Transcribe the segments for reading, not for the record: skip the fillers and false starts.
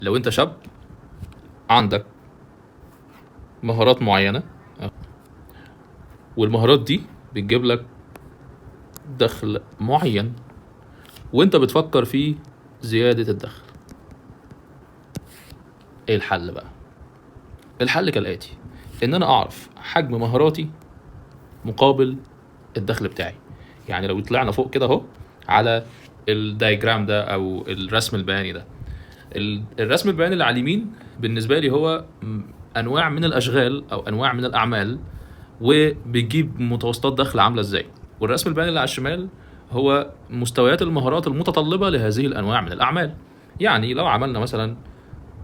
لو انت شاب عندك مهارات معينة، والمهارات دي بتجيب لك دخل معين، وانت بتفكر في زيادة الدخل، ايه الحل بقى؟ الحل كالآتي: ان انا اعرف حجم مهاراتي مقابل الدخل بتاعي. يعني لو طلعنا فوق كده اهو على الدايجرام ده او الرسم البياني ده، الرسم البياني اللي على اليمين بالنسبه لي هو انواع من الاشغال او انواع من الاعمال وبتجيب متوسطات دخل عامله ازاي، والرسم البياني اللي على الشمال هو مستويات المهارات المتطلبه لهذه الانواع من الاعمال. يعني لو عملنا مثلا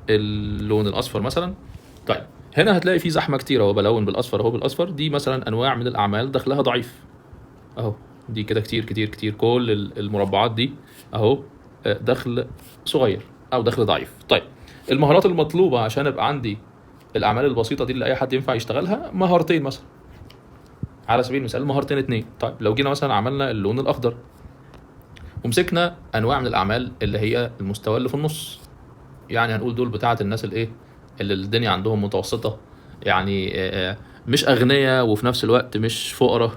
اللون الاصفر مثلا، طيب هنا هتلاقي في زحمه كتير اهو، بلون بالاصفر اهو، بالاصفر دي مثلا انواع من الاعمال دخلها ضعيف اهو، دي كده كتير كتير كتير، كل المربعات دي اهو دخل صغير او دخل ضعيف. طيب المهارات المطلوبه عشان ابقى عندي الاعمال البسيطه دي اللي اي حد ينفع يشتغلها، مهارتين مثلا على سبيل المثال، مهارتين اتنين. طيب لو جينا مثلا عملنا اللون الاخضر ومسكنا انواع من الاعمال اللي هي المستوى اللي في النص، يعني هنقول دول بتاعه الناس الايه اللي الدنيا عندهم متوسطه، يعني مش اغنياء وفي نفس الوقت مش فقراء،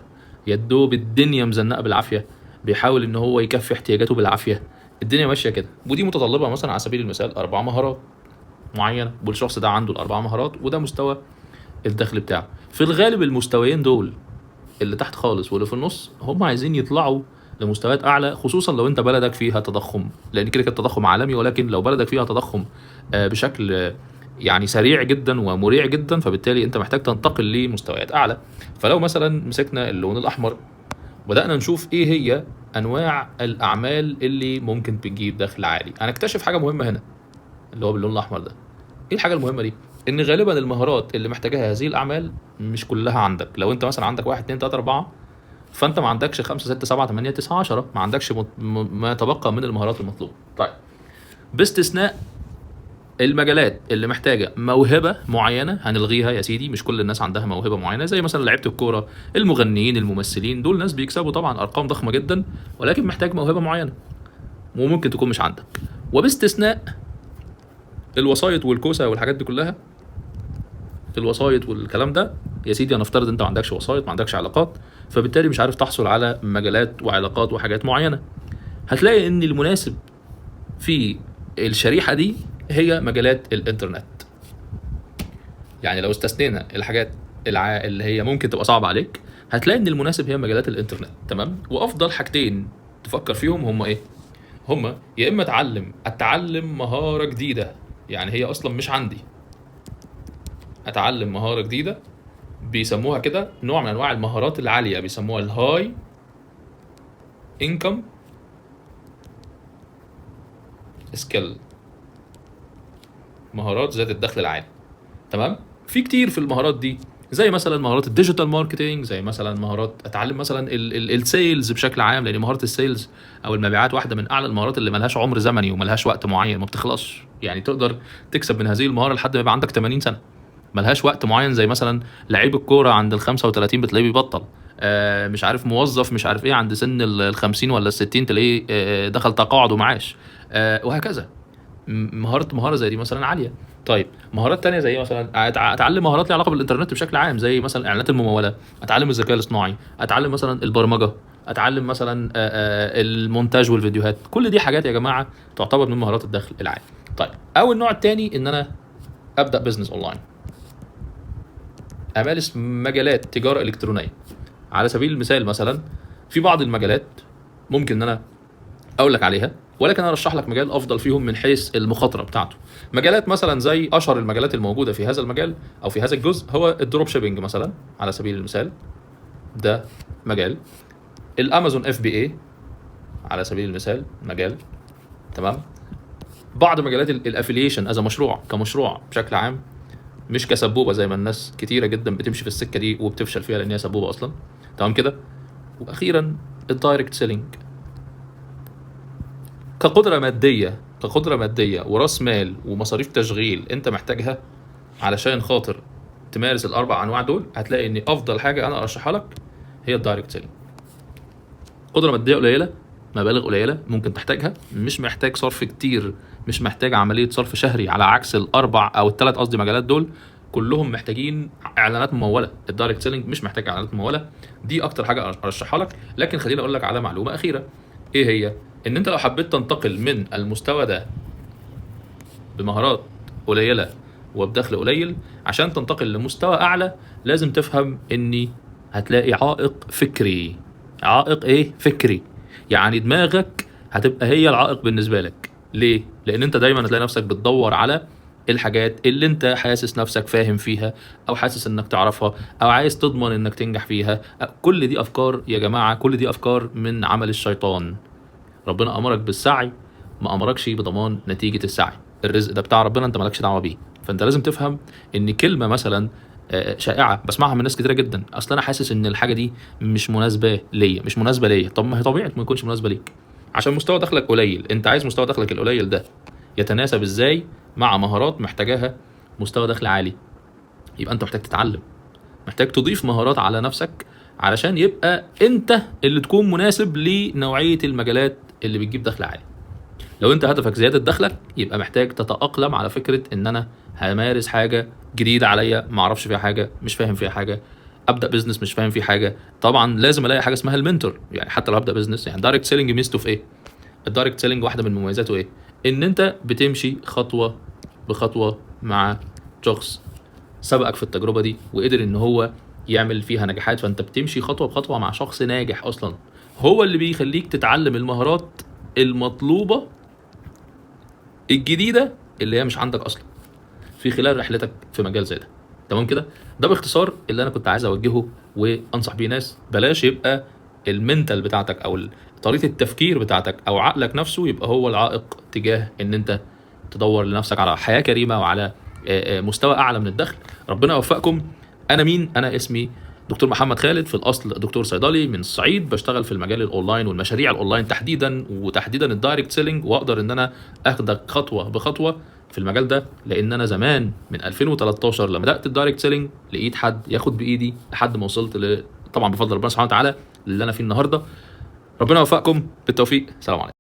يدوب الدنيا مزنقه بالعافيه، بيحاول ان هو يكفي احتياجاته بالعافيه، الدنيا ماشيه كده. ودي متطلبه مثلا على سبيل المثال 4 مهارات معينه، والشخص ده عنده ال4 مهارات وده مستوى الدخل بتاعه. في الغالب المستويين دول اللي تحت خالص واللي في النص هم عايزين يطلعوا لمستويات اعلى، خصوصا لو انت بلدك فيها تضخم، لان كده كده التضخم عالمي، ولكن لو بلدك فيها تضخم بشكل يعني سريع جدا ومريع جدا، فبالتالي انت محتاج تنتقل لمستويات اعلى. فلو مثلا مسكنا اللون الاحمر وبدانا نشوف ايه هي انواع الاعمال اللي ممكن تجيب دخل عالي، هنكتشف حاجه مهمه هنا اللي هو باللون الاحمر ده. ايه الحاجه المهمه دي؟ ان غالبا المهارات اللي محتاجاها هذه الاعمال مش كلها عندك. لو انت مثلا عندك 1 2 3 4، فانت ما عندكش 5 6 7 8 9 10، ما عندكش ما يتبقى من المهارات المطلوبه. طيب باستثناء المجالات اللي محتاجه موهبه معينه هنلغيها يا سيدي، مش كل الناس عندها موهبه معينه، زي مثلا لعيبه الكوره، المغنيين، الممثلين، دول ناس بيكسبوا طبعا ارقام ضخمه جدا، ولكن محتاج موهبه معينه وممكن تكون مش عندك. وباستثناء الوسايط والكوسه والحاجات دي كلها، الوسايط والكلام ده يا سيدي، هنفترض انت ما عندكش وسايط، ما عندكش علاقات، فبالتالي مش عارف تحصل على مجالات وعلاقات وحاجات معينه. هتلاقي ان المناسب في الشريحه دي هي مجالات الانترنت. يعني لو استثنينا الحاجات اللي هي ممكن تبقى صعبه عليك، هتلاقي ان المناسب هي مجالات الانترنت. تمام. وافضل حاجتين تفكر فيهم هم ايه؟ هم يا اما اتعلم مهاره جديده، يعني هي اصلا مش عندي، اتعلم مهاره جديده، بيسموها كده نوع من انواع المهارات العاليه، بيسموها الهاي انكم سكيل، مهارات ذات الدخل العالي. تمام. في كتير في المهارات دي، زي مثلا مهارات الديجيتال ماركتينج، زي مثلا مهارات اتعلم مثلا السيلز بشكل عام، لان مهاره السيلز او المبيعات واحده من اعلى المهارات اللي ملهاش عمر زمني وملهاش وقت معين، ما بتخلصش. يعني تقدر تكسب من هذه المهاره لحد ما يبقى عندك 80 سنه، ملهاش وقت معين. زي مثلا لعيب الكوره عند ال 35 بتلاقيه بيبطل، مش عارف موظف مش عارف ايه عند سن ال 50 ولا ال 60 تلاقيه دخل تقاعد ومعاش، وهكذا. مهاره زي دي مثلا عاليه. طيب مهارات تانية زي مثلا اتعلم مهارات ليها علاقه بالانترنت بشكل عام، زي مثلا اعلانات المموله، اتعلم الذكاء الاصطناعي، اتعلم مثلا البرمجه، اتعلم مثلا المونتاج والفيديوهات. كل دي حاجات يا جماعه تعتبر من مهارات الدخل العالي. طيب او النوع الثاني ان انا ابدا بزنس اونلاين، امارس مجالات تجاره الكترونيه. على سبيل المثال مثلا في بعض المجالات ممكن ان انا اقول لك عليها، ولكن انا ارشح لك مجال افضل فيهم من حيث المخاطره بتاعته. مجالات مثلا زي اشهر المجالات الموجوده في هذا المجال او في هذا الجزء هو الدروب شيبنج مثلا على سبيل المثال، ده مجال. الامازون اف بي اي على سبيل المثال مجال. تمام. بعض مجالات الافيليشن از مشروع، كمشروع بشكل عام، مش كسبوبه زي ما الناس كتيره جدا بتمشي في السكه دي وبتفشل فيها لان هي سبوبه اصلا. تمام كده. واخيرا الدايركت سيلينج، كقدره ماديه وراس مال ومصاريف تشغيل انت محتاجها علشان خاطر تمارس الاربع انواع دول، هتلاقي ان افضل حاجه انا ارشحها لك هي الدايركت سيلينج. قدره ماديه قليله، مبالغ قليله ممكن تحتاجها، مش محتاج صرف كتير مش محتاج عمليه صرف شهري، على عكس الاربع او الثلاث قصدي مجالات دول كلهم محتاجين اعلانات مموله. الدايركت سيلينج مش محتاج اعلانات مموله، دي اكتر حاجه ارشحها لك. لكن خليني اقول لك على معلومه اخيره، ايه هي؟ ان انت لو حبيت تنتقل من المستوى ده بمهارات قليله وبدخل قليل عشان تنتقل لمستوى اعلى، لازم تفهم اني هتلاقي عائق فكري. عائق ايه؟ فكري. يعني دماغك هتبقى هي العائق بالنسبه لك. ليه؟ لان انت دايما هتلاقي نفسك بتدور على الحاجات اللي انت حاسس نفسك فاهم فيها، او حاسس انك تعرفها، او عايز تضمن انك تنجح فيها. كل دي افكار يا جماعه، كل دي افكار من عمل الشيطان. ربنا امرك بالسعي، ما امركش بضمان نتيجه السعي. الرزق ده بتاع ربنا، انت مالكش دعوه بيه. فانت لازم تفهم ان كلمه مثلا شائعه بسمعها من ناس كتيره جدا، اصل انا حاسس ان الحاجه دي مش مناسبه ليا، مش مناسبه ليا. طب ما هي طبيعي ما يكونش مناسبه ليك، عشان مستوى دخلك قليل. انت عايز مستوى دخلك القليل ده يتناسب ازاي مع مهارات محتاجاها مستوى دخل عالي؟ يبقى انت محتاج تتعلم، محتاج تضيف مهارات على نفسك علشان يبقى انت اللي تكون مناسب لنوعيه المجالات اللي بتجيب دخل عالي. لو انت هدفك زياده دخلك، يبقى محتاج تتاقلم على فكره ان انا همارس حاجه جديده عليا، ما اعرفش فيها حاجه، مش فاهم فيها حاجه. ابدا بزنس مش فاهم فيه حاجه، طبعا لازم الاقي حاجه اسمها المنتور. يعني حتى لو ابدا بزنس، يعني دايركت سيلينج ميزته في ايه؟ الدايركت سيلينج واحده من مميزاته ايه؟ ان انت بتمشي خطوه بخطوه مع شخص سبقك في التجربه دي وقدر ان هو يعمل فيها نجاحات، فانت بتمشي خطوه بخطوه مع شخص ناجح اصلا، هو اللي بيخليك تتعلم المهارات المطلوبه الجديده اللي هي مش عندك اصلا في خلال رحلتك في مجال زي ده. تمام كده؟ ده باختصار اللي انا كنت عايز اوجهه وانصح بيه ناس. بلاش يبقى المنتال بتاعتك او طريقه التفكير بتاعتك او عقلك نفسه يبقى هو العائق تجاه ان انت تدور لنفسك على حياه كريمه وعلى مستوى اعلى من الدخل. ربنا يوفقكم. انا مين؟ انا اسمي دكتور محمد خالد، في الاصل دكتور صيدلي من الصعيد، بشتغل في المجال الاونلاين والمشاريع الاونلاين تحديدا، وتحديدا الدايركت سيلينج، واقدر ان انا اخدك خطوه بخطوه في المجال ده. لان انا زمان من 2013 لما بدات الدايركت سيلينج لقيت حد ياخد بايدي لحد ما وصلت طبعا بفضل ربنا سبحانه وتعالى اللي انا فيه النهارده. ربنا يوفقكم، بالتوفيق، سلام عليكم.